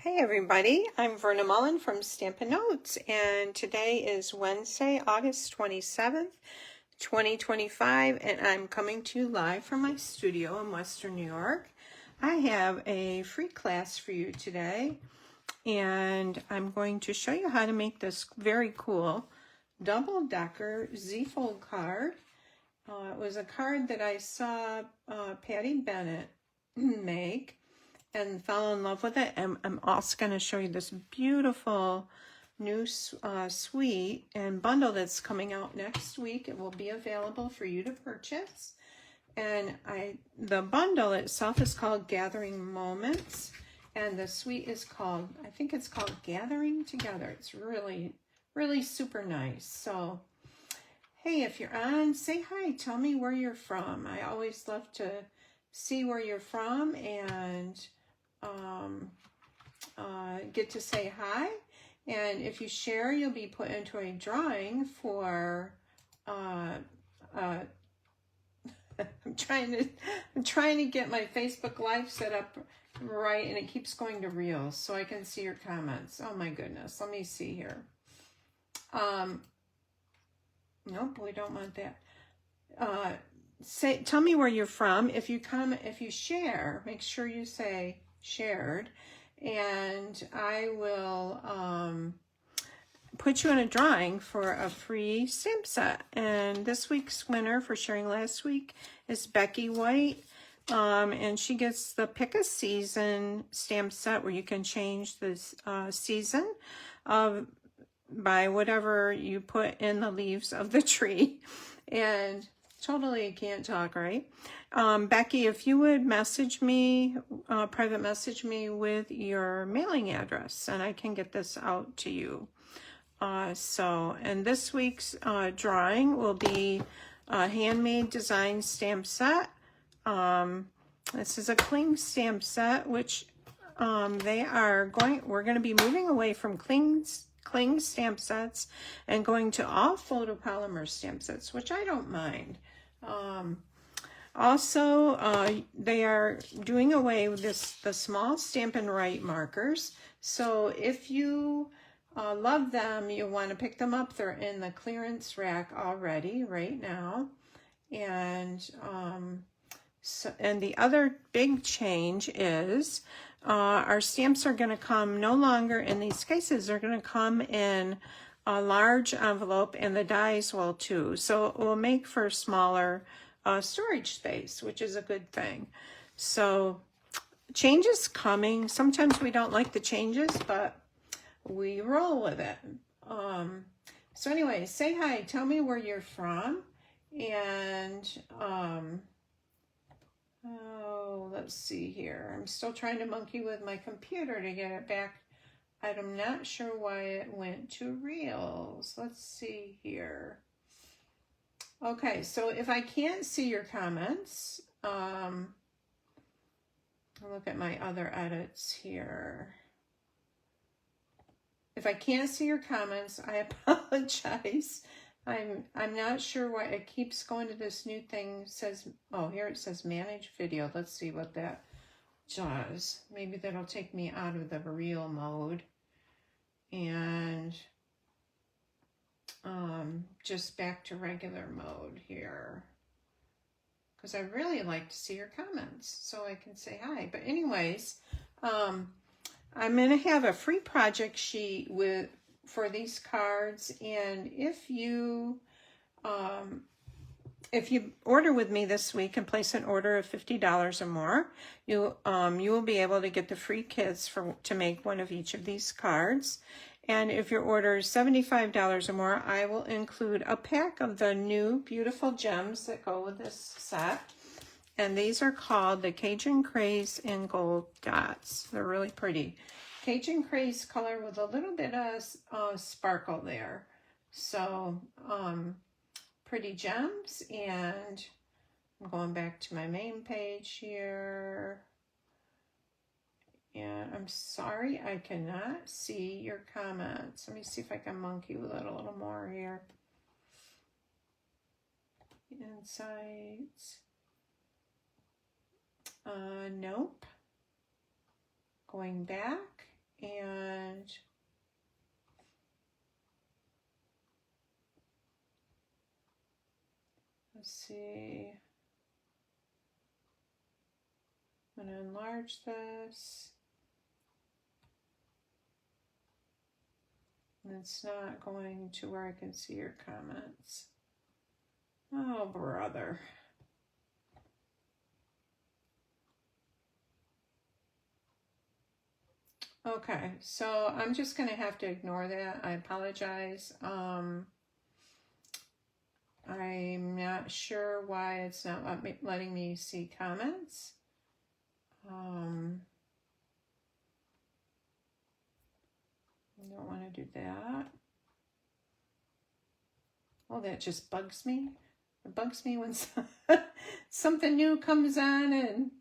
Hey everybody, I'm Verna Mullen from Stampin' Notes, and today is Wednesday, August 27th, 2025, and I'm coming to you live from my studio in Western New York. I have a free class for you today, and I'm going to show you how to make this very cool double-decker Z-fold card. It was a card that I saw Patty Bennett make and fell in love with it. And I'm also going to show you this beautiful new suite and bundle that's coming out next week. It will be available for you to purchase. And the bundle itself is called Gathering Moments, and the suite is called, I think it's called Gathering Together. It's really, really super nice. So, hey, if you're on, say hi. Tell me where you're from. I always love to see where you're from and get to say hi. And if you share, you'll be put into a drawing for I'm trying to get my Facebook Live set up right, and it keeps going to Reels so I can see your comments. Oh my goodness, let me see here. Nope, we don't want that. Tell me where you're from. If you share, make sure you say shared, and I will put you in a drawing for a free stamp set. And this week's winner for sharing last week is Becky White, and she gets the Pick a Season stamp set where you can change this season by whatever you put in the leaves of the tree. And totally can't talk, right? Becky, if you would message me, private message me with your mailing address, and I can get this out to you. And this week's drawing will be a handmade design stamp set. This is a cling stamp set, which we're going to be moving away from cling stamp sets and going to all photopolymer stamp sets, which I don't mind. They are doing away with the small Stampin' Write markers. So if you love them, you want to pick them up. They're in the clearance rack already right now. And the other big change is our stamps are going to come no longer in these cases. They're going to come in a large envelope, and the dies will too. So it will make for smaller storage space, which is a good thing. So change is coming. Sometimes we don't like the changes, but we roll with it. So anyway, say hi. Tell me where you're from. And let's see here. I'm still trying to monkey with my computer to get it back. I'm not sure why it went to Reels. Let's see here. Okay, so if I can't see your comments, I'll look at my other edits here. If I can't see your comments, I apologize. I'm not sure why it keeps going to this new thing. It says, oh, here it says manage video. Let's see what that does. Maybe that'll take me out of the reel mode and just back to regular mode here, because I really like to see your comments so I can say hi. But anyways, I'm going to have a free project sheet for these cards, and if you order with me this week and place an order of $50 or more, you will be able to get the free kits to make one of each of these cards. And if your order is $75 or more, I will include a pack of the new beautiful gems that go with this set. And these are called the Cajun Craze in Gold Dots. They're really pretty. Cajun Craze color with a little bit of sparkle there. So, pretty gems. And I'm going back to my main page here. And I'm sorry, I cannot see your comments. Let me see if I can monkey with it a little more here. Insights. Nope. Going back, And let's see. I'm going to enlarge this. And it's not going to where I can see your comments. Oh, brother. Okay, so I'm just going to have to ignore that. I apologize. I'm not sure why it's not letting me see comments. I don't want to do that. Oh, that just bugs me. It bugs me when something new comes on and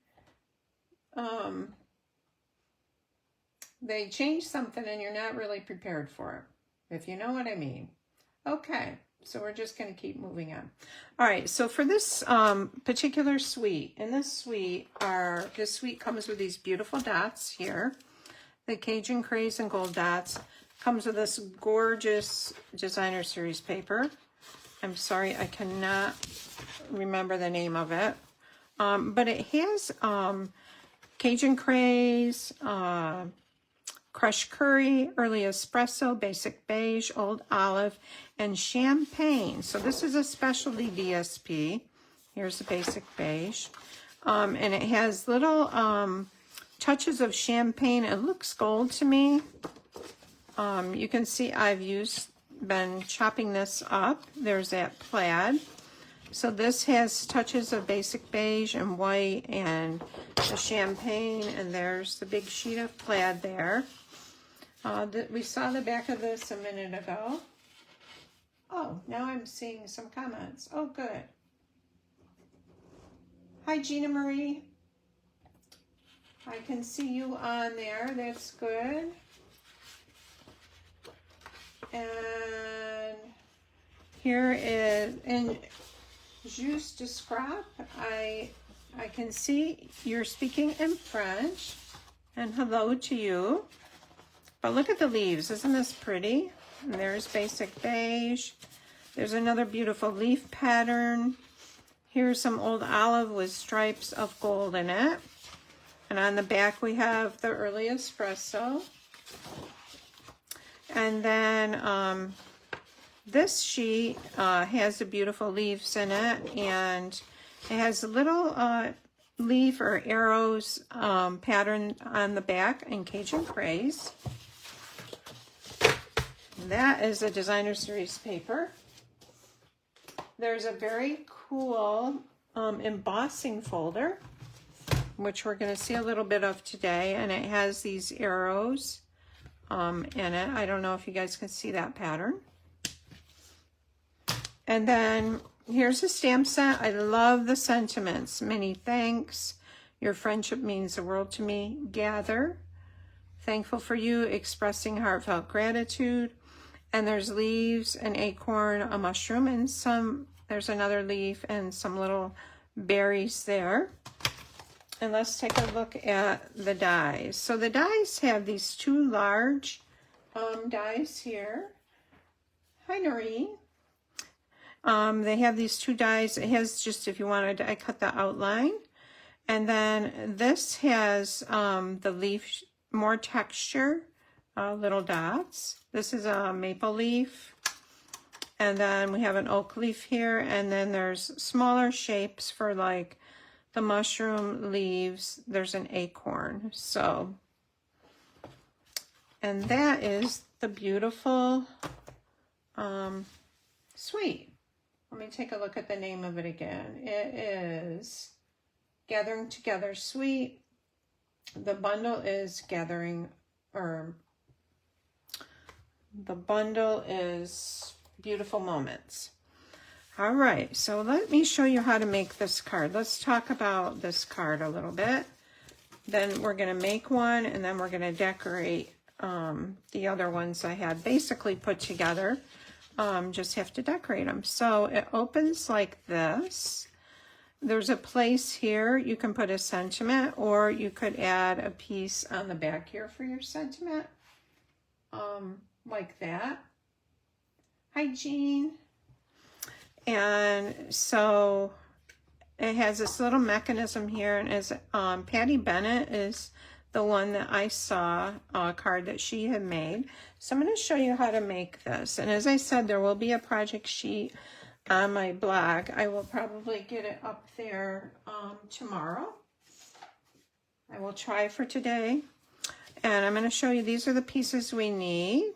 they change something and you're not really prepared for it, if you know what I mean. Okay, so we're just going to keep moving on. All right, so for this particular suite, and this suite comes with these beautiful dots here. The Cajun Craze and Gold dots. Comes with this gorgeous designer series paper. I'm sorry, I cannot remember the name of it. But it has Cajun Craze, crushed curry, early espresso, basic beige, old olive, and champagne. So this is a specialty DSP. Here's the basic beige. And it has little touches of champagne. It looks gold to me. You can see I've been chopping this up. There's that plaid. So this has touches of basic beige and white and the champagne, and there's the big sheet of plaid there. We saw the back of this a minute ago. Oh, now I'm seeing some comments. Oh, good. Hi, Gina Marie. I can see you on there. That's good. And here is, and Juste de Scrap, I can see you're speaking in French, and hello to you. But look at the leaves, isn't this pretty? And there's basic beige. There's another beautiful leaf pattern. Here's some old olive with stripes of gold in it. And on the back we have the early espresso. And then this sheet has the beautiful leaves in it, and it has a little leaf or arrows pattern on the back in Cajun Craze. That is a designer series paper. There's a very cool embossing folder, which we're going to see a little bit of today, and it has these arrows in it. I don't know if you guys can see that pattern. And then here's a stamp set. I love the sentiments. Many thanks. Your friendship means the world to me. Gather. Thankful for you. Expressing heartfelt gratitude. And there's leaves, an acorn, a mushroom, and there's another leaf and some little berries there. And let's take a look at the dies. So the dies have these two large dies here. Hi, Noreen. They have these two dies. It has just, if you wanted to, I cut the outline. And then this has the leaf, more texture, little dots. This is a maple leaf. And then we have an oak leaf here. And then there's smaller shapes for like the mushroom leaves. There's an acorn. So, and that is the beautiful suite. Let me take a look at the name of it again. It is Gathering Together Suite. The bundle is the bundle is Beautiful Moments. All right, so let me show you how to make this card. Let's talk about this card a little bit. Then we're going to make one, and then we're going to decorate the other ones I had basically put together. Just have to decorate them. So it opens like this. there's a place here you can put a sentiment, or you could add a piece on the back here for your sentiment, like that. Hi, Jean. And so it has this little mechanism here, and as Patty Bennett is the one that I saw, a card that she had made. So I'm going to show you how to make this. And as I said, there will be a project sheet on my blog. I will probably get it up there tomorrow. I will try for today. And I'm going to show you, these are the pieces we need.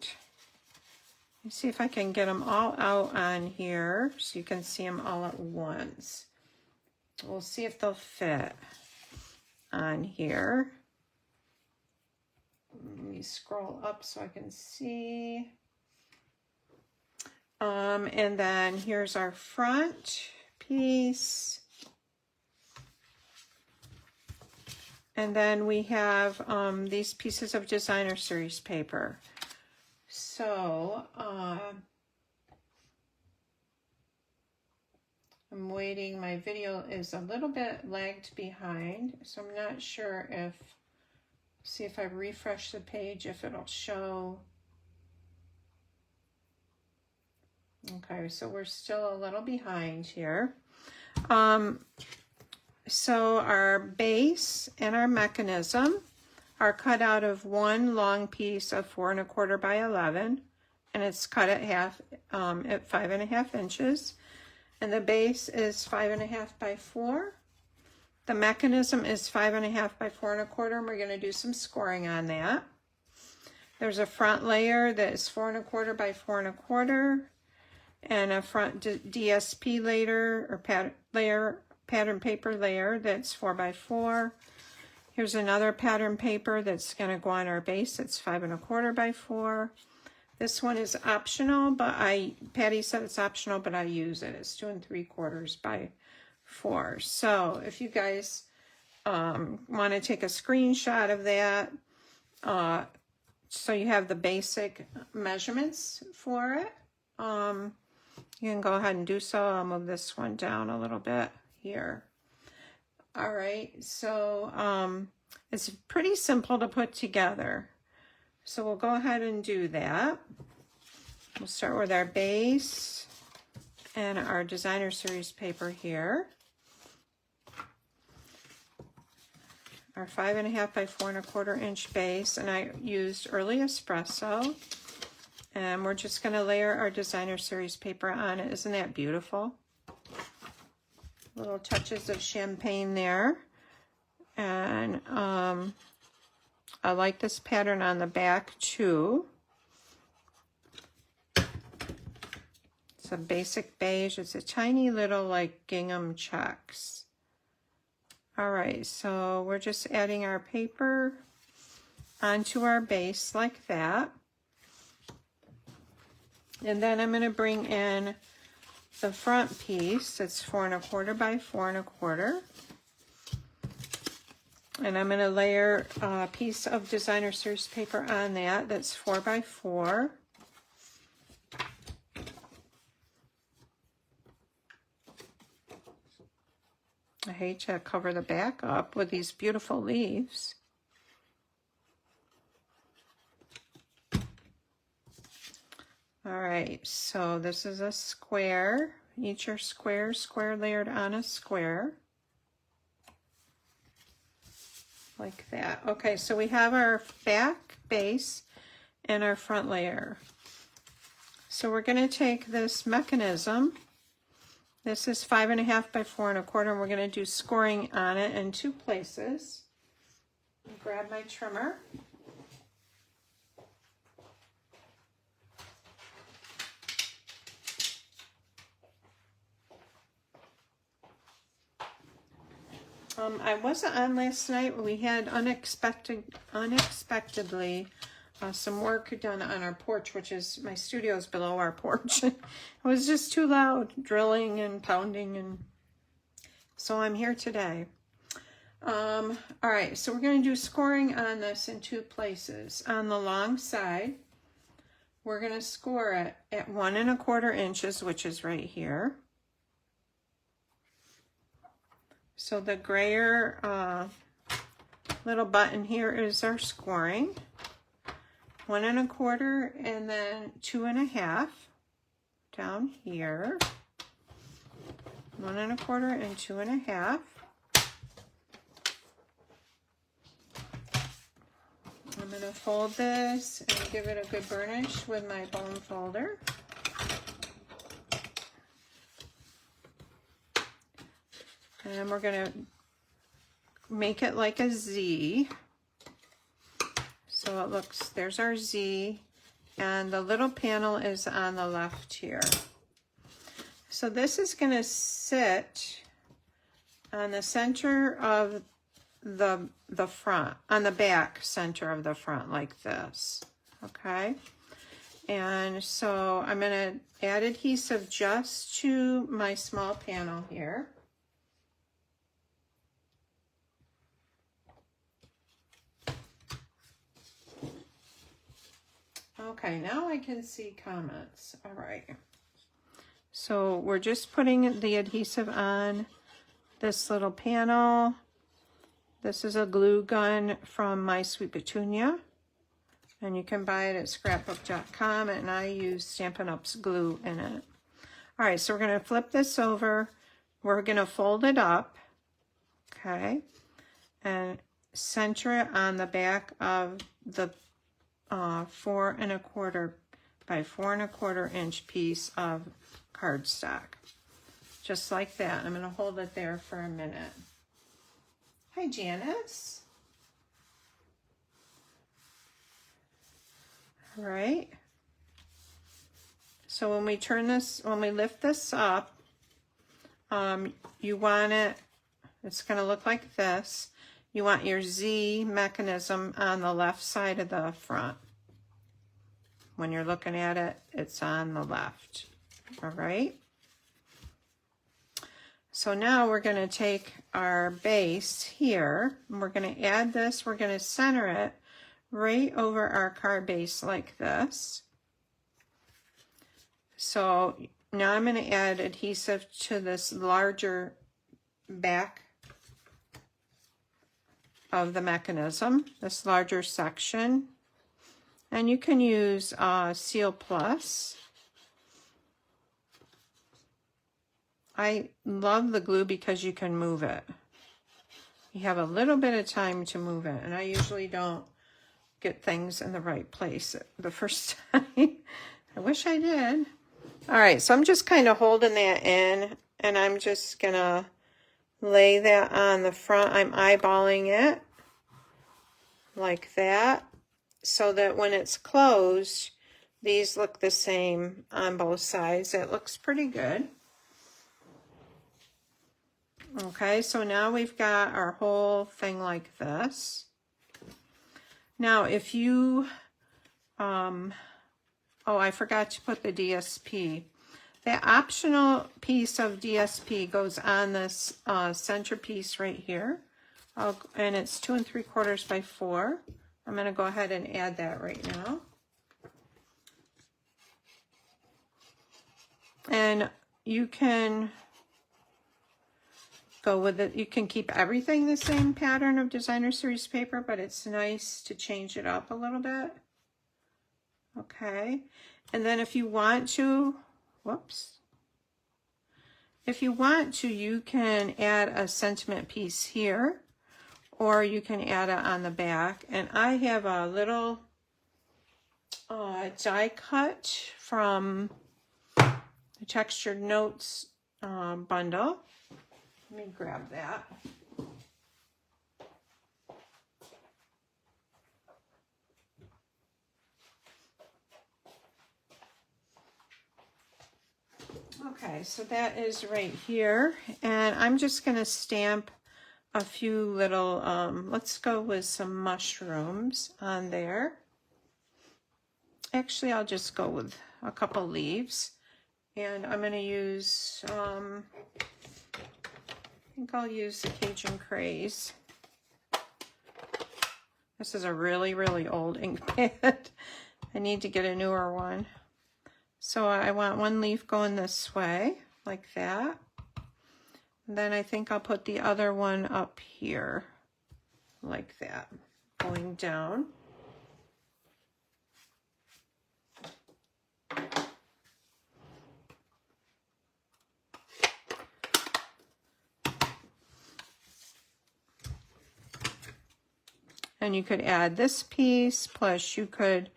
Let's see if I can get them all out on here so you can see them all at once. We'll see if they'll fit on here. Let me scroll up so I can see. And then here's our front piece. And then we have these pieces of designer series paper. So I'm waiting. My video is a little bit lagged behind, so I'm not sure if, see if I refresh the page, if it'll show. Okay, so we're still a little behind here. So our base and our mechanism are cut out of one long piece of 4 1/4 by 11, and it's cut at half at 5 1/2 inches. And the base is 5 1/2 by 4. The mechanism is 5 1/2 by 4 1/4, and we're going to do some scoring on that. There's a front layer that is 4 1/4 by 4 1/4, and a front DSP layer or pattern paper layer that's 4 by 4. Here's another pattern paper that's going to go on our base. It's 5 1/4 by 4. This one is optional, but Patty said it's optional, but I use it. It's 2 3/4 by 4. So if you guys want to take a screenshot of that, so you have the basic measurements for it, you can go ahead and do so. I'll move this one down a little bit here. All right, so it's pretty simple to put together. So we'll go ahead and do that. We'll start with our base and our designer series paper here. Our 5 1/2 by 4 1/4 inch base, and I used early espresso. And we're just going to layer our designer series paper on it. Isn't that beautiful? Little touches of champagne there. And I like this pattern on the back too. It's a basic beige. It's a tiny little like gingham checks. All right, so we're just adding our paper onto our base like that. And then I'm going to bring in the front piece. It's 4 1/4 by 4 1/4. And I'm going to layer a piece of designer series paper on that. That's 4 by 4. I hate to cover the back up with these beautiful leaves. All right, so this is a square. Each are square layered on a square. Like that. Okay, so we have our back base and our front layer. So we're going to take this mechanism. This is 5 1/2 by 4 1/4, and we're going to do scoring on it in 2 places. Grab my trimmer. I wasn't on last night. We had unexpectedly some work done on our porch, which is, my studio is below our porch. It was just too loud, drilling and pounding, and so I'm here today. All right, so we're going to do scoring on this in 2 places. On the long side, we're going to score it at 1 1/4 inches, which is right here. So the grayer little button here is our scoring. 1 1/4 and then 2 1/2 down here. 1 1/4 and 2 1/2. I'm going to fold this and give it a good burnish with my bone folder. And we're going to make it like a Z. So it looks, there's our Z, and the little panel is on the left here. So this is going to sit on the center of the front, on the back center of the front like this, okay? And so I'm going to add adhesive just to my small panel here. Okay, now I can see comments. All right. So we're just putting the adhesive on this little panel. This is a glue gun from My Sweet Petunia, and you can buy it at scrapbook.com, and I use Stampin' Up's glue in it. All right, so we're going to flip this over. We're going to fold it up, okay, and center it on the back of the 4 1/4 by 4 1/4 inch piece of cardstock, just like that. I'm going to hold it there for a minute. Hi, Janice. All right. So when we turn this, when we lift this up, you want it, it's going to look like this. You want your Z mechanism on the left side of the front. When you're looking at it, it's on the left. All right. So now we're going to take our base here, and we're going to add this. We're going to center it right over our card base like this. So now I'm going to add adhesive to this larger back of the mechanism, this larger section. And you can use Seal Plus. I love the glue because you can move it. You have a little bit of time to move it, and I usually don't get things in the right place the first time. I wish I did. All right, so I'm just kind of holding that in, and I'm just gonna lay that on the front. I'm eyeballing it like that, so that when it's closed, these look the same on both sides. It looks pretty good. Okay, so now we've got our whole thing like this. Now, if you, oh, I forgot to put the DSP. The optional piece of DSP goes on this centerpiece right here. And it's 2 3/4 by 4. I'm going to go ahead and add that right now. And you can go with it. You can keep everything the same pattern of designer series paper, but it's nice to change it up a little bit. Okay. And then if you want to, whoops. If you want to, you can add a sentiment piece here, or you can add it on the back. And I have a little die cut from the Textured Notes bundle. Let me grab that. Okay, so that is right here, and I'm just going to stamp a few little, let's go with some mushrooms on there. Actually, I'll just go with a couple leaves, and I'm going to use, I think I'll use the Cajun Craze. This is a really, really old ink pad. I need to get a newer one. So I want one leaf going this way, like that. Then I think I'll put the other one up here, like that, going down. And you could add this piece, plus you could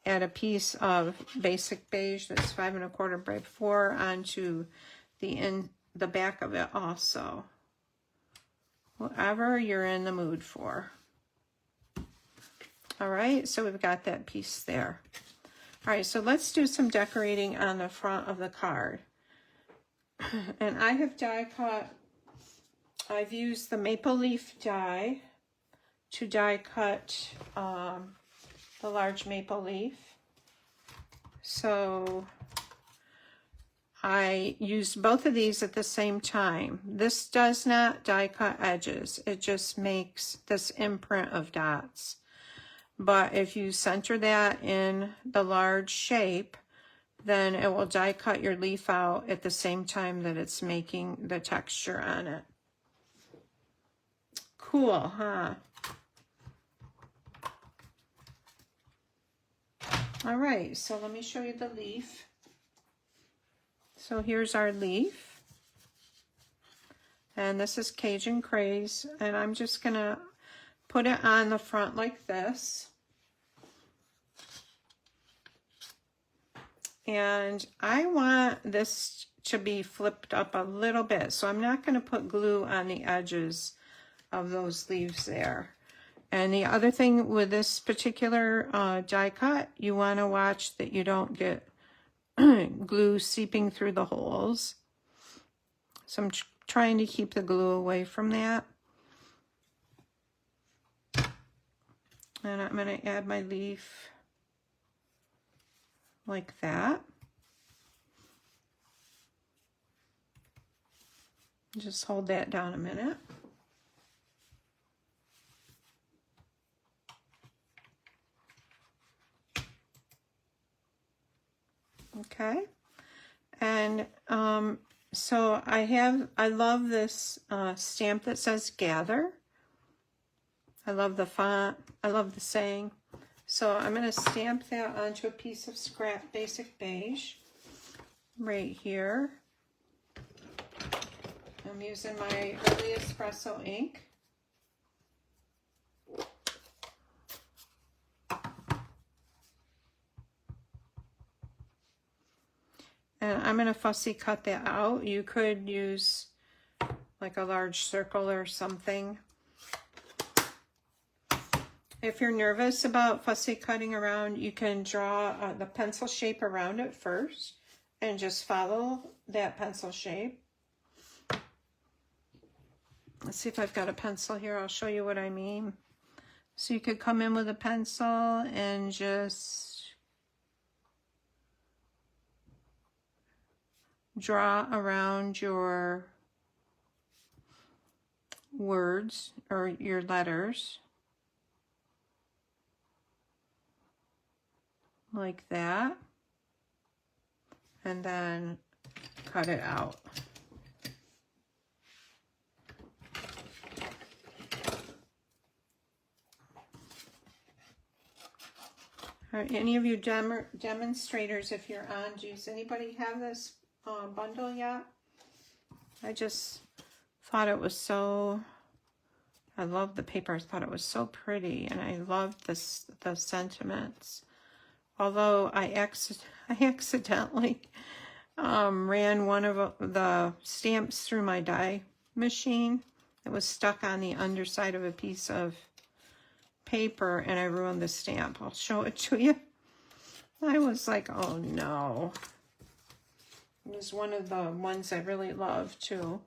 add a piece of basic beige that's 5 1/4 by 4 onto the back of it also. Whatever you're in the mood for. All right, so we've got that piece there. All right, so let's do some decorating on the front of the card. And I have die cut, I've used the maple leaf die to die cut the large maple leaf. So I used both of these at the same time. This does not die cut edges. It just makes this imprint of dots. But if you center that in the large shape, then it will die cut your leaf out at the same time that it's making the texture on it. Cool, huh? All right, so let me show you the leaf. So here's our leaf. And this is Cajun Craze. And I'm just gonna put it on the front like this. And I want this to be flipped up a little bit. So I'm not gonna put glue on the edges of those leaves there. And the other thing with this particular die cut, you want to watch that you don't get glue seeping through the holes. So I'm trying to keep the glue away from that. And I'm going to add my leaf like that. Just hold that down a minute. Okay, and so I love this stamp that says gather. I love the font, I love the saying. So I'm going to stamp that onto a piece of scrap basic beige right here. I'm using my early espresso ink. And I'm going to fussy cut that out. You could use like a large circle or something. If you're nervous about fussy cutting around, you can draw the pencil shape around it first and just follow that pencil shape. Let's see if I've got a pencil here. I'll show you what I mean. So you could come in with a pencil and just draw around your words or your letters like that, and then cut it out. All right, any of you demonstrators, if you're on, does anybody have this bundle yet? I just thought it was so, I love the paper. I thought it was so pretty, and I loved the sentiments. Although I accidentally ran one of the stamps through my die machine. It was stuck on the underside of a piece of paper, and I ruined the stamp. I'll show it to you. I was like, oh no. It was one of the ones I really love too.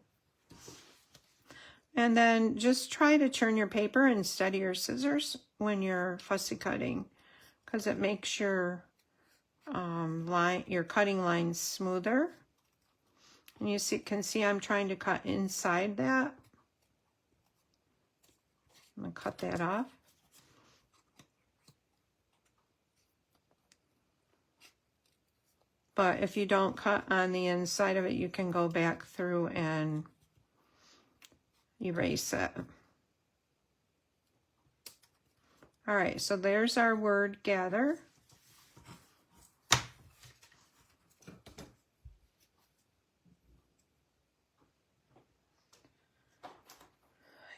And then just try to turn your paper and steady your scissors when you're fussy cutting, because it makes your your cutting lines smoother. And you can see I'm trying to cut inside that. I'm going to cut that off. But if you don't cut on the inside of it, you can go back through and erase it. All right, so there's our word gather.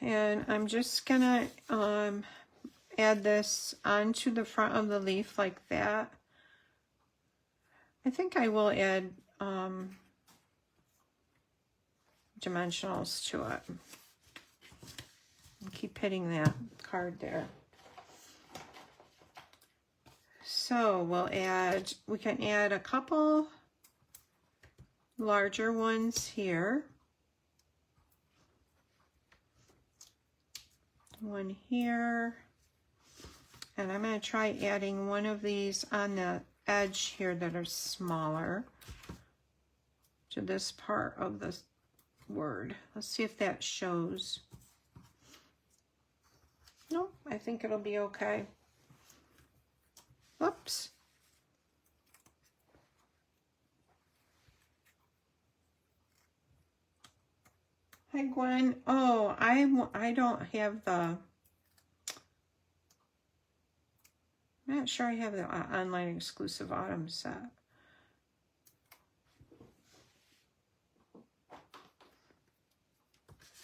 And I'm just gonna add this onto the front of the leaf like that. I think I will add dimensionals to it. Keep hitting that card there. So we can add a couple larger ones here. One here. And I'm going to try adding one of these on the edge here that are smaller to this part of the word. Let's see if that shows. No, I think it'll be okay. Oops. Hi, Gwen. Oh, I don't have the... I'm not sure I have the online exclusive autumn set.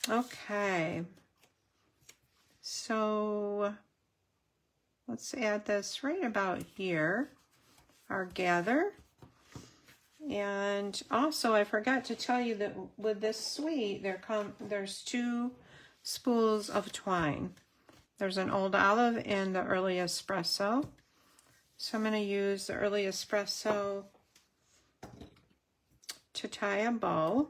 Okay. So let's add this right about here, our gather. And also I forgot to tell you that with this suite, there's 2 spools of twine. There's an old olive and the early espresso. So I'm going to use the early espresso to tie a bow.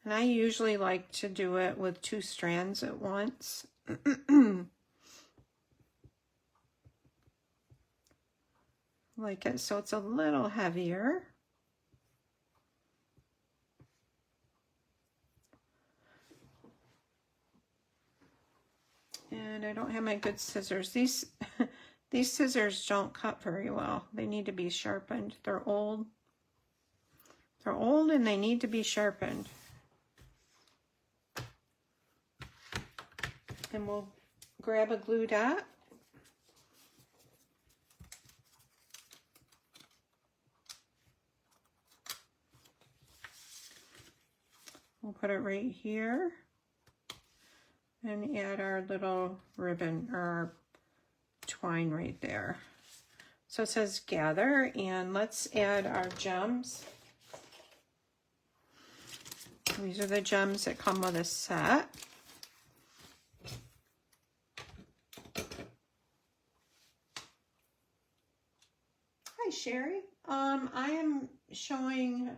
And I usually like to do it with 2 strands at once. Like it so it's a little heavier. And I don't have my good scissors. These scissors don't cut very well. They need to be sharpened. They're old. They're old and they need to be sharpened. And we'll grab a glue dot. We'll put it right here and add our little ribbon or our twine right there. So it says gather, and let's add our gems. These are the gems that come with a set. Hi, Sherry. I am showing,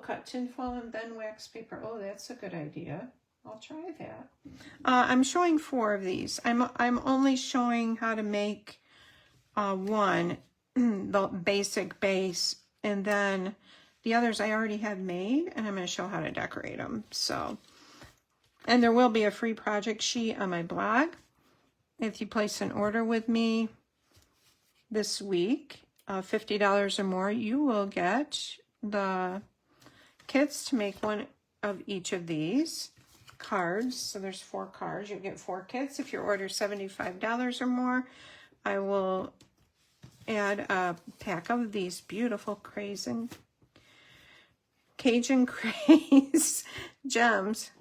cut tinfoil and then wax paper. Oh, that's a good idea. I'll try that. I'm showing 4 of these. I'm only showing how to make one, the basic base, and then the others I already have made, and I'm going to show how to decorate them. So, and there will be a free project sheet on my blog. If you place an order with me this week, $50 or more, you will get the kits to make one of each of these cards. So there's 4 cards. You'll get 4 kits. If you order $75 or more, I will add a pack of these beautiful Cajun craze gems.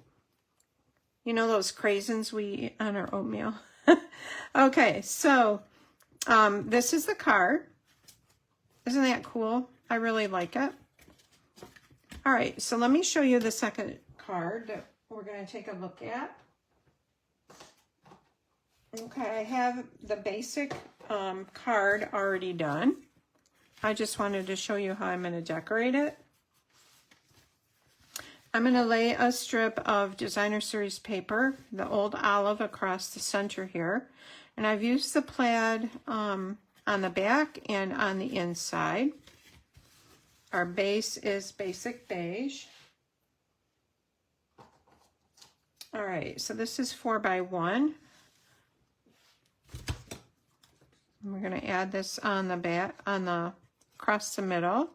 You know those craisins we eat on our oatmeal? Okay, so this is the card. Isn't that cool? I really like it. All right, so let me show you the second card that we're going to take a look at. Okay, I have the basic card already done. I just wanted to show you how I'm going to decorate it. I'm going to lay a strip of designer series paper, the old olive, across the center here. And I've used the plaid on the back and on the inside. Our base is basic beige. All right, so this is 4x1. And we're going to add this on the back, across the middle.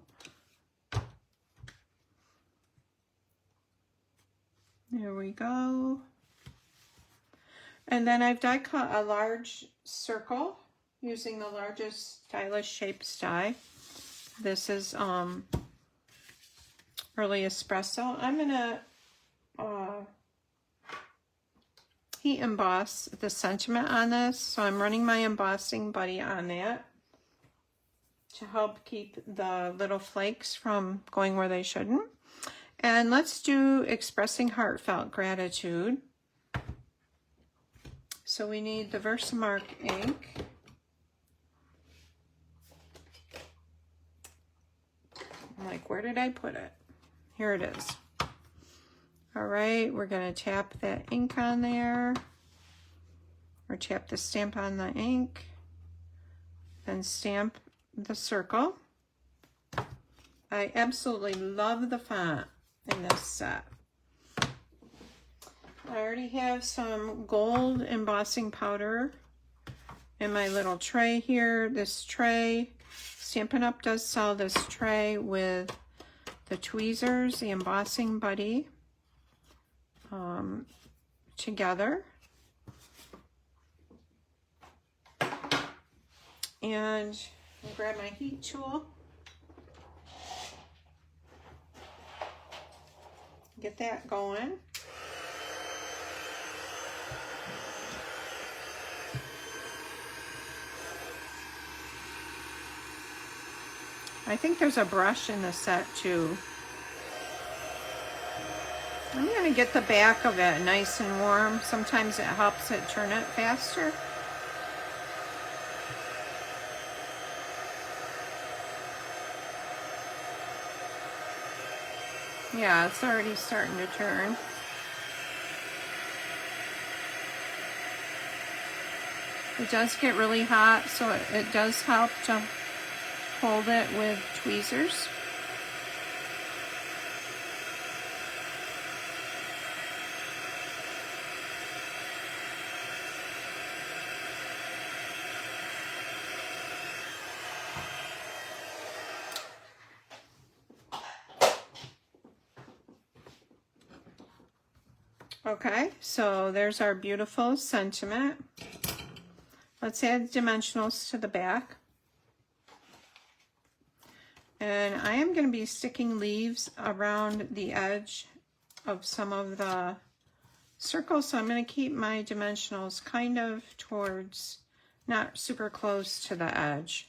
There we go. And then I've die cut a large circle using the largest stylish shapes die. This is early espresso. I'm gonna heat emboss the sentiment on this, so I'm running my embossing buddy on that to help keep the little flakes from going where they shouldn't. And let's do expressing heartfelt gratitude. So we need the Versamark ink. I'm like, where did I put it? Here it is. All right, we're gonna tap that ink on there, or tap the stamp on the ink, then stamp the circle. I absolutely love the font in this set. I already have some gold embossing powder in my little tray here. This tray, Stampin' Up! Does sell this tray with the tweezers, the embossing buddy, together. And I'll grab my heat tool. Get that going. I think there's a brush in the set too. I'm going to get the back of it nice and warm. Sometimes it helps it turn it faster. Yeah, it's already starting to turn. It does get really hot, so it does help to hold it with tweezers. Okay, so there's our beautiful sentiment. Let's add dimensionals to the back. And I am going to be sticking leaves around the edge of some of the circles, so I'm going to keep my dimensionals kind of towards, not super close to the edge.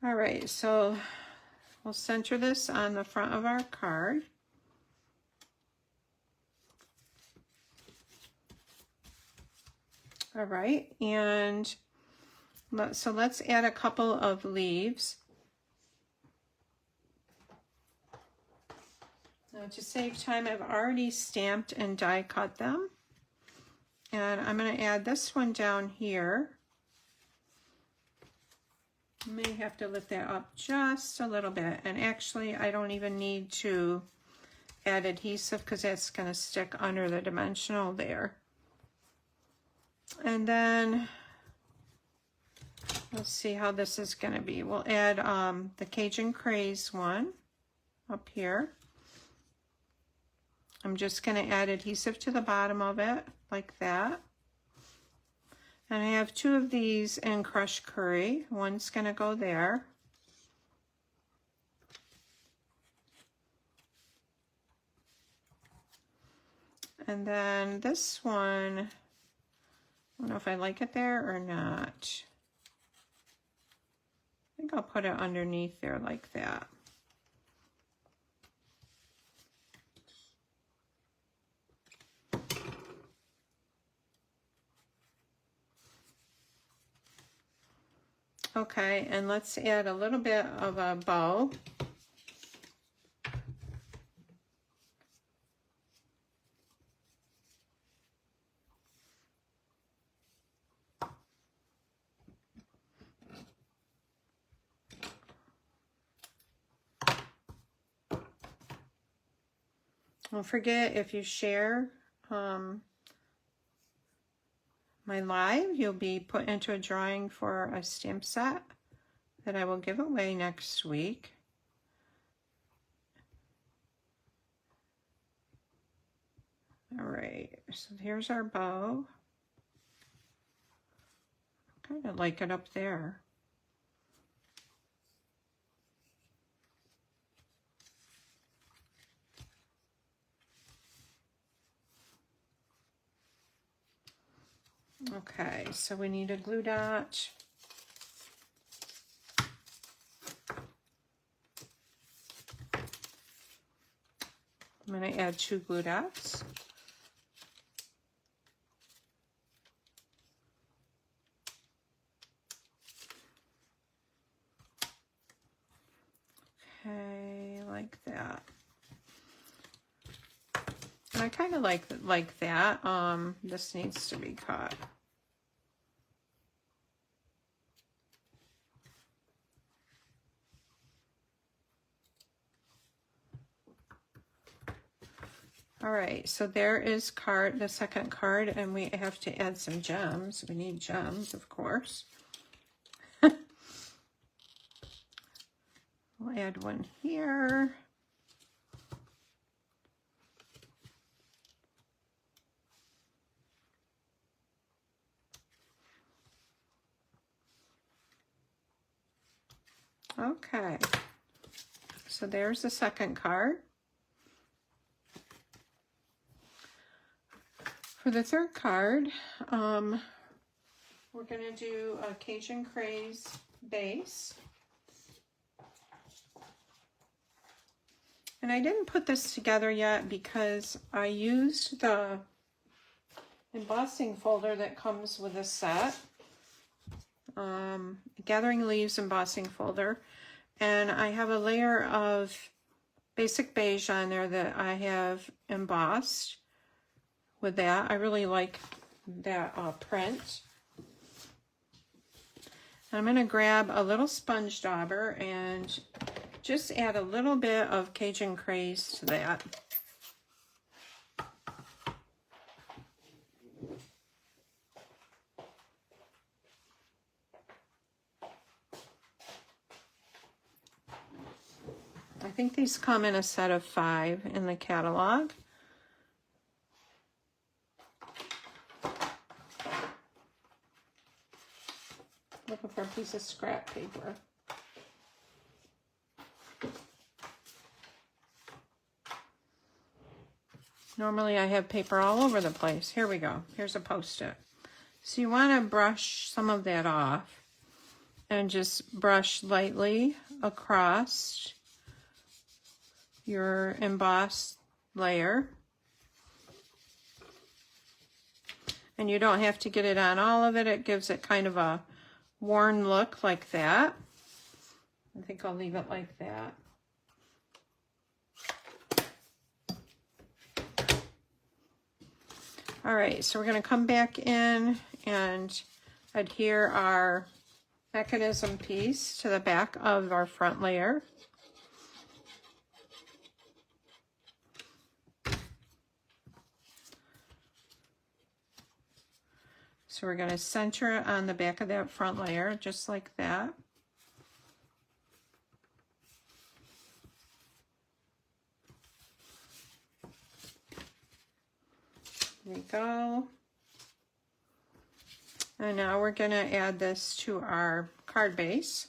All right, so we'll center this on the front of our card. All right, and so let's add a couple of leaves. Now, to save time, I've already stamped and die cut them. And I'm going to add this one down here. I may have to lift that up just a little bit. And actually, I don't even need to add adhesive because that's going to stick under the dimensional there. And then, let's see how this is going to be. We'll add the Cajun Craze one up here. I'm just going to add adhesive to the bottom of it, like that. And I have two of these in Crushed Curry. One's going to go there. And then this one, I don't know if I like it there or not. I think I'll put it underneath there like that. Okay, and let's add a little bit of a bow. Don't forget, if you share my live, you'll be put into a drawing for a stamp set that I will give away next week. All right, so here's our bow. Kind of like it up there. Okay, so we need a glue dot. I'm going to add 2 glue dots. Okay, like that. And I kind of like that. This needs to be cut. All right, so there is the second card, and we have to add some gems. We need gems, of course. We'll add one here. Okay, so there's the second card. For the third card, we're going to do a Cajun Craze base. And I didn't put this together yet because I used the embossing folder that comes with a set. Gathering Leaves embossing folder. And I have a layer of basic beige on there that I have embossed with that. I really like that print. And I'm going to grab a little sponge dauber and just add a little bit of Cajun Craze to that. I think these come in a set of 5 in the catalog. Looking for a piece of scrap paper. Normally I have paper all over the place. Here we go. Here's a Post-it. So you want to brush some of that off and just brush lightly across your embossed layer. And you don't have to get it on all of it. It gives it kind of a worn look like that. I think I'll leave it like that. All right, so we're going to come back in and adhere our mechanism piece to the back of our front layer. So we're going to center it on the back of that front layer, just like that. There we go. And now we're going to add this to our card base.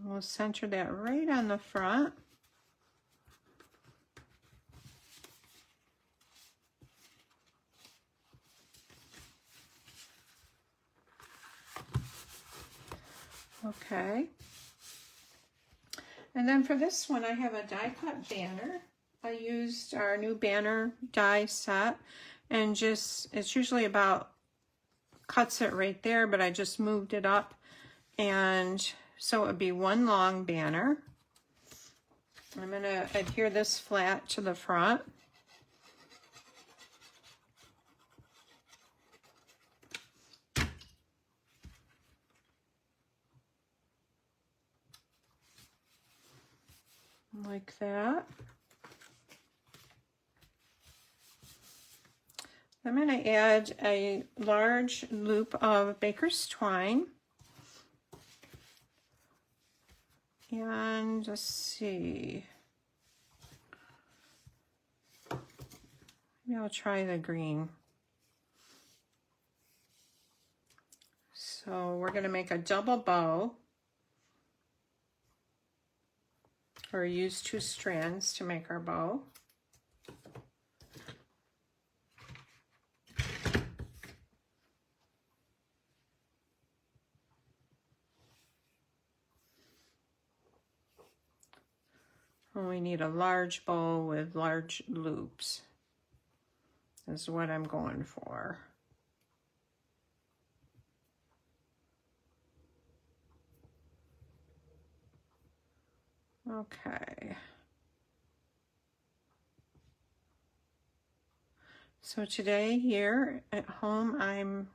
We'll center that right on the front. Okay. And then for this one, I have a die cut banner. I used our new banner die set and it's usually about, cuts it right there, but I just moved it up. And so it would be one long banner. I'm going to adhere this flat to the front. like that. I'm going to add a large loop of baker's twine. And let's see. Maybe I'll try the green. So we're going to make a double bow, or use 2 strands to make our bow. And we need a large bow with large loops. Is what I'm going for. Okay. So today here at home,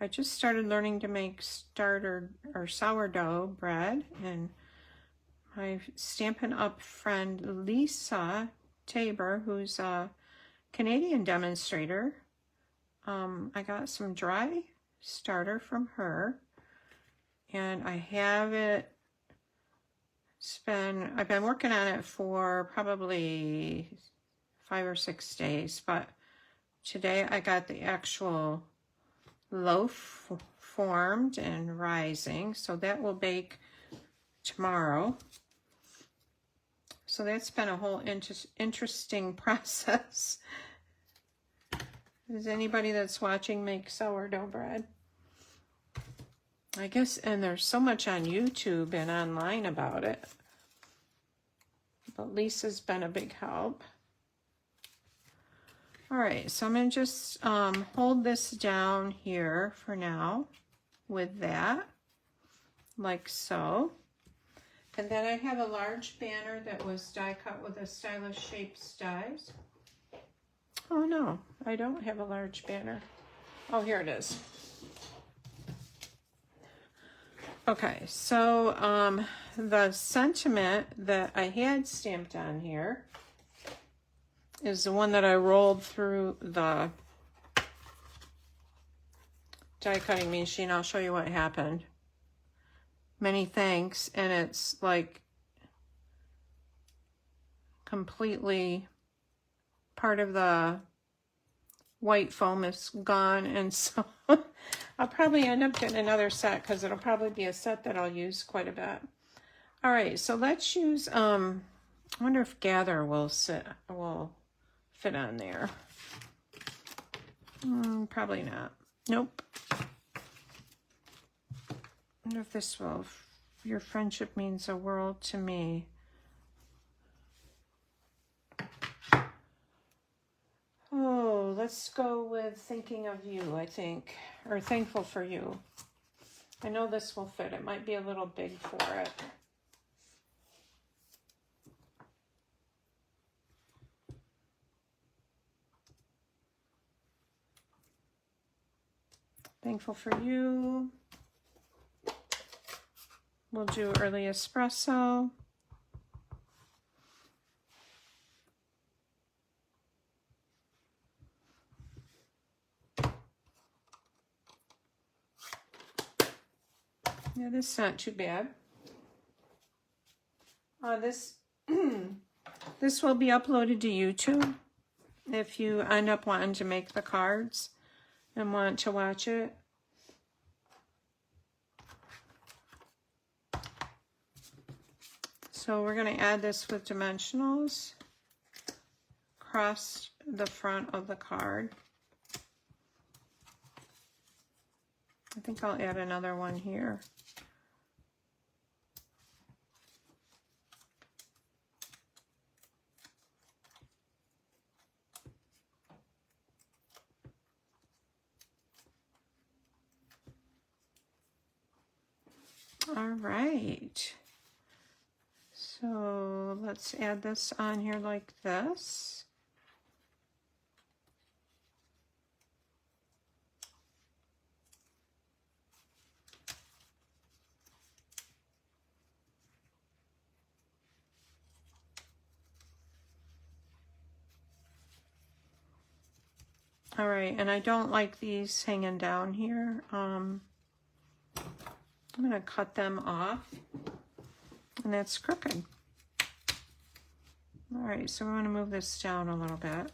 I just started learning to make starter or sourdough bread, and my Stampin' Up! Friend Lisa Tabor, who's a Canadian demonstrator, I got some dry starter from her, and I have it. I've been working on it for probably 5 or 6 days, but today I got the actual loaf formed and rising, so that will bake tomorrow. So that's been a whole interesting process. Does anybody that's watching make sourdough bread? I guess, and there's so much on YouTube and online about it. But Lisa's been a big help. All right, so I'm going to just hold this down here for now with that, like so. And then I have a large banner that was die cut with a stylish shapes dies. Oh no, I don't have a large banner. Oh, here it is. Okay, so the sentiment that I had stamped on here is the one that I rolled through the die cutting machine. I'll show you what happened. Many thanks, and it's like completely part of the white foam is gone, and so I'll probably end up getting another set because it'll probably be a set that I'll use quite a bit. All right, so let's use, I wonder if Gather will fit on there. Probably not. Nope. I wonder if this will, your friendship means a world to me. Oh, let's go with thinking of you, I think, or thankful for you. I know this will fit. It might be a little big for it. Thankful for you. We'll do early espresso. Yeah, this is not too bad. This this will be uploaded to YouTube if you end up wanting to make the cards and want to watch it. So we're going to add this with dimensionals across the front of the card. I think I'll add another one here. All right. So let's add this on here like this. All right, and I don't like these hanging down here. I'm gonna cut them off, and that's crooked. All right, so we want to move this down a little bit.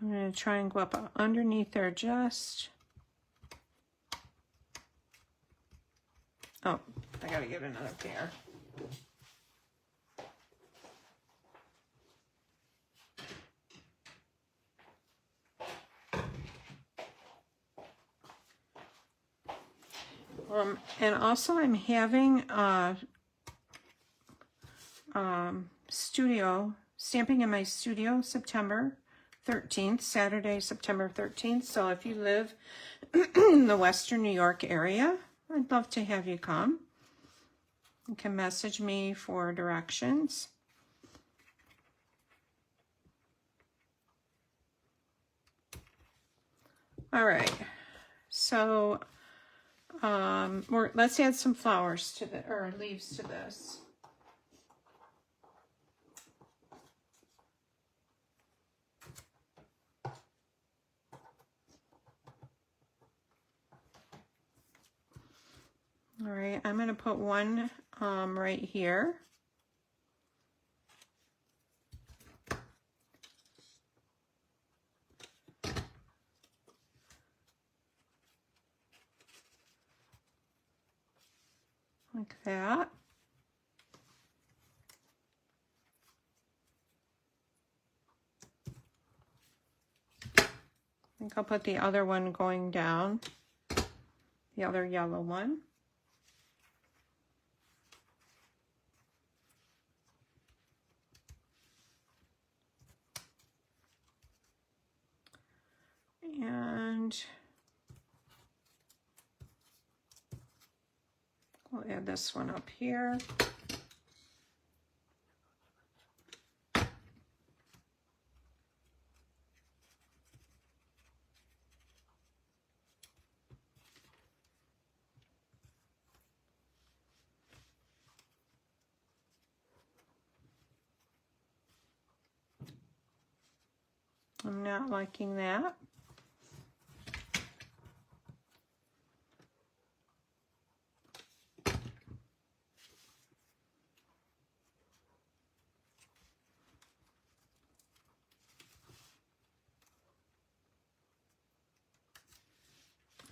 I'm going to try and go up underneath there just. Oh, I got to get another pair. And also I'm having a stamping in my studio September 13th, Saturday, September 13th. So if you live in the Western New York area, I'd love to have you come. You can message me for directions. All right, so let's add some flowers to the, or leaves to this. All right, I'm going to put one right here. Like that. I think I'll put the other one going down, the other yellow one. And we'll add this one up here. I'm not liking that.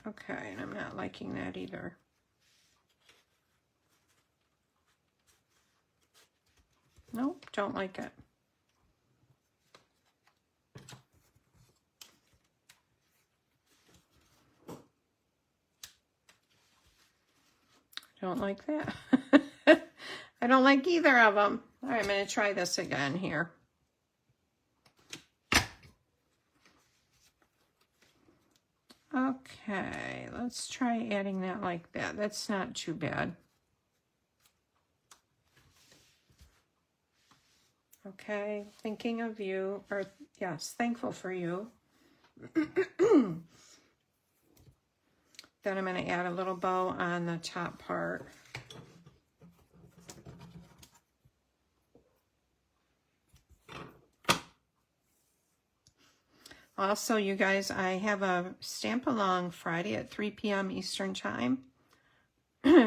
Okay, and I'm not liking that either. Nope, don't like it. Don't like that. I don't like either of them. All right, I'm going to try this again here. Okay, let's try adding that like that. That's not too bad. Okay, thinking of you, or yes, thankful for you. Then I'm going to add a little bow on the top part. Also, you guys, I have a stamp along Friday at 3 p.m. Eastern Time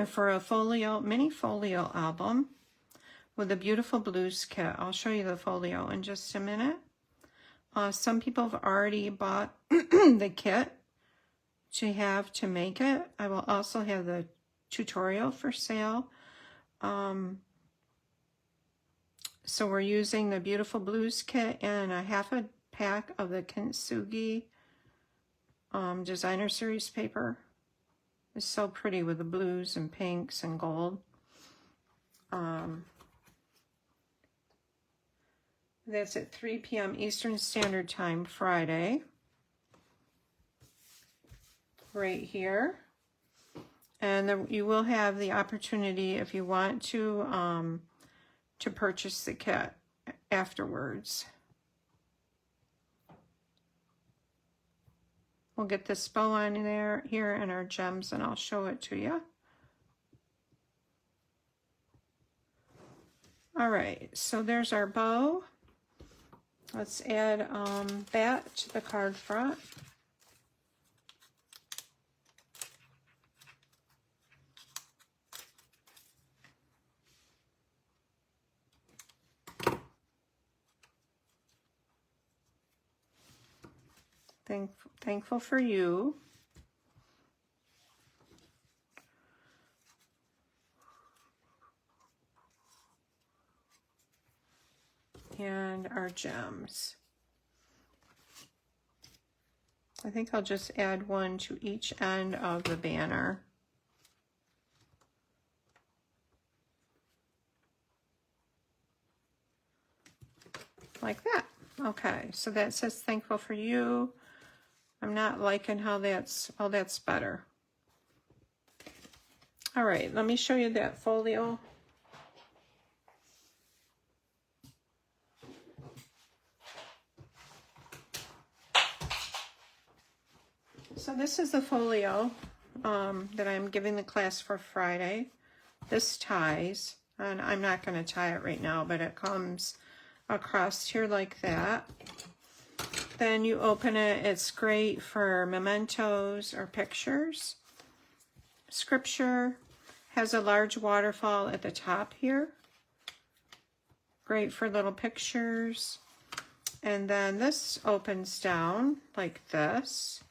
for a folio, mini folio album with a beautiful blues kit. I'll show you the folio in just a minute. Some people have already bought the kit to have to make it. I will also have the tutorial for sale. So we're using the beautiful blues kit and a half a pack of the Kintsugi designer series paper. It's so pretty with the blues and pinks and gold. That's at 3 p.m. Eastern Standard Time Friday. Right here. And then you will have the opportunity, if you want to purchase the kit afterwards. we'll get this bow on there here and our gems, and I'll show it to you. All right, so there's our bow. Let's add that to the card front. Thankful for you. And our gems. I think I'll just add one to each end of the banner. Like that. Okay, so that says thankful for you. I'm not liking how that's, oh, that's better. All right, let me show you that folio. So this is the folio that I'm giving the class for Friday. This ties, and I'm not going to tie it right now, but it comes across here like that. Then you open it. It's great for mementos or pictures. Scripture has a large waterfall at the top here. Great for little pictures. And then this opens down like this.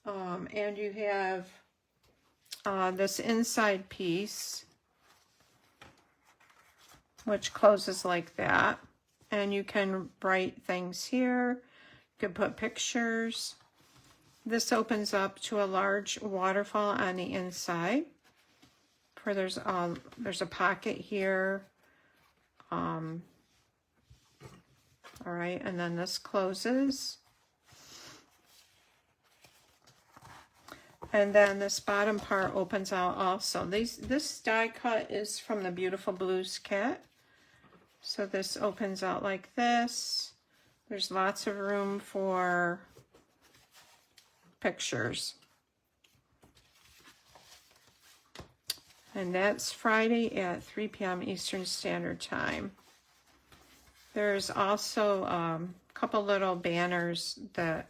And you have this inside piece, which closes like that. And you can write things here. You can put pictures. This opens up to a large waterfall on the inside. For there's a pocket here. All right, and then this closes. And then this bottom part opens out also. This die cut is from the Beautiful Blues kit. So this opens out like this. There's lots of room for pictures. And that's Friday at 3 p.m. Eastern Standard Time. There's also a couple little banners that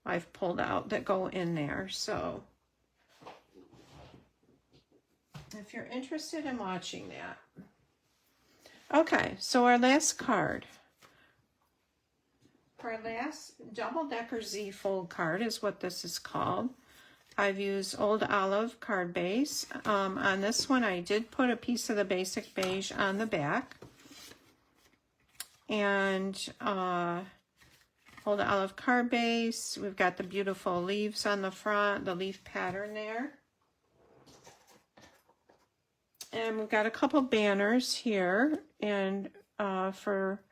I've pulled out that go in there. So if you're interested in watching that. Okay, so our last card. Our last double-decker Z fold card is what this is called. I've used Old Olive card base. On this one, I did put a piece of the basic beige on the back. And Old Olive card base. We've got the beautiful leaves on the front, the leaf pattern there. And we've got a couple banners here. And for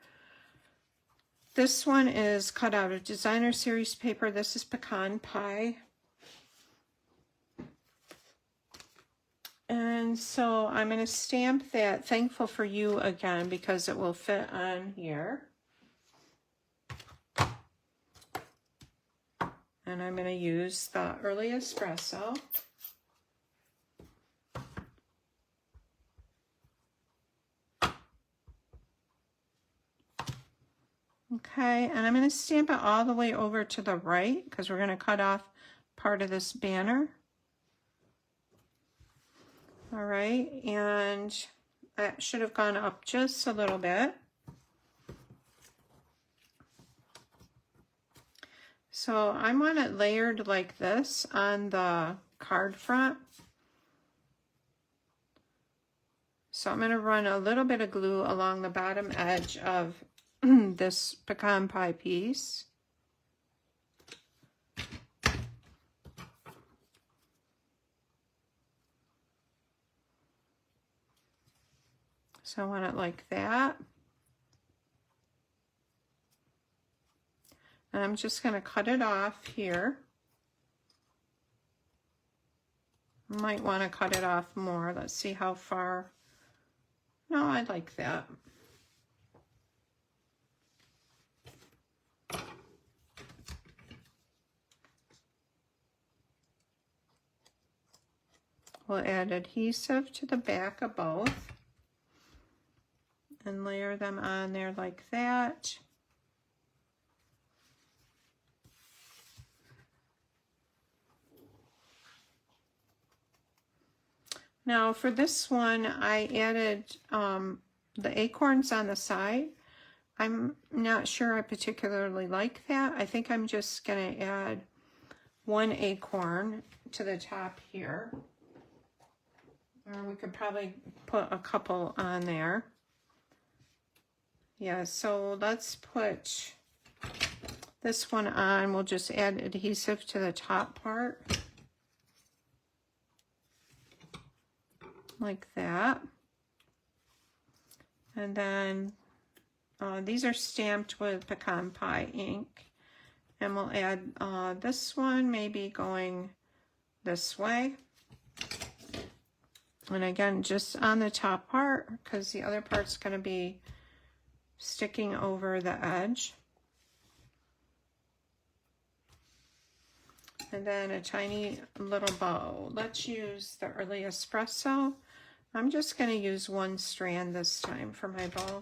this one is cut out of designer series paper. This is pecan pie. And so I'm going to stamp that thankful for you again because it will fit on here. And I'm going to use the early espresso. Okay, and I'm going to stamp it all the way over to the right because we're going to cut off part of this banner. All right, and that should have gone up just a little bit. So I want it layered like this on the card front. So I'm going to run a little bit of glue along the bottom edge of this pecan pie piece. So I want it like that. And I'm just going to cut it off here. Might want to cut it off more. Let's see how far. No, I like that. We'll add adhesive to the back of both and layer them on there like that. Now for this one, I added the acorns on the side. I'm not sure I particularly like that. I think I'm just going to add one acorn to the top here. Or we could probably put a couple on there. Yeah, so let's put this one on. We'll just add adhesive to the top part. Like that. And then these are stamped with pecan pie ink. And we'll add this one maybe going this way. And again, just on the top part, because the other part's going to be sticking over the edge. And then a tiny little bow. Let's use the early espresso. I'm just going to use one strand this time for my bow.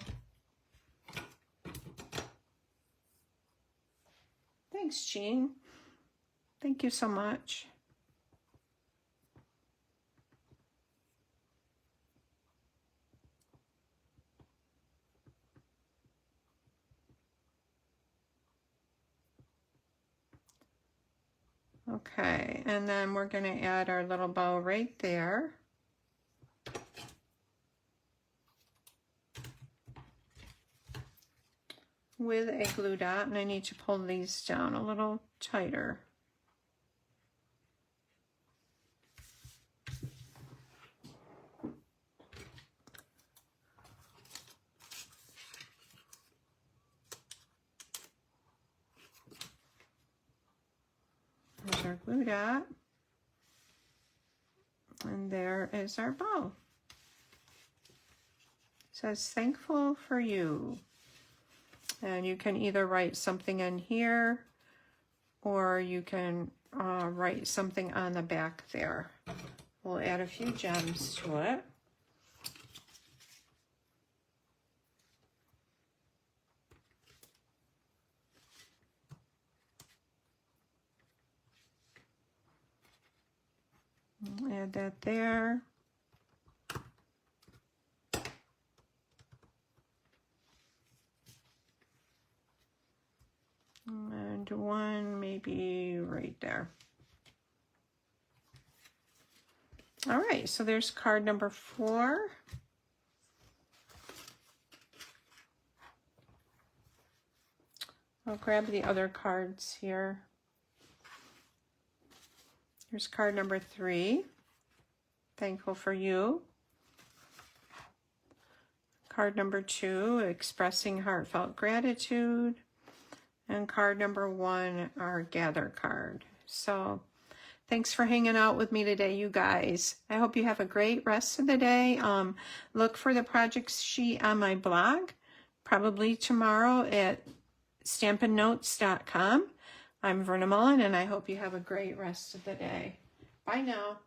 Thanks, Jean. Thank you so much. Okay, and then we're going to add our little bow right there. With a glue dot, and I need to pull these down a little tighter. There's our glue dot. And there is our bow. It says, "Thankful for you." And you can either write something in here, or you can write something on the back there. We'll add a few gems to it. We'll add that there. And one maybe right there. All right, so there's card number 4. I'll grab the other cards here. Here's card number 3. Thankful for you. Card number 2, expressing heartfelt gratitude. And card number 1, our gather card. So thanks for hanging out with me today, you guys. I hope you have a great rest of the day. Look for the project sheet on my blog, probably tomorrow at StampinNotes.com. I'm Verna Mullen, and I hope you have a great rest of the day. Bye now.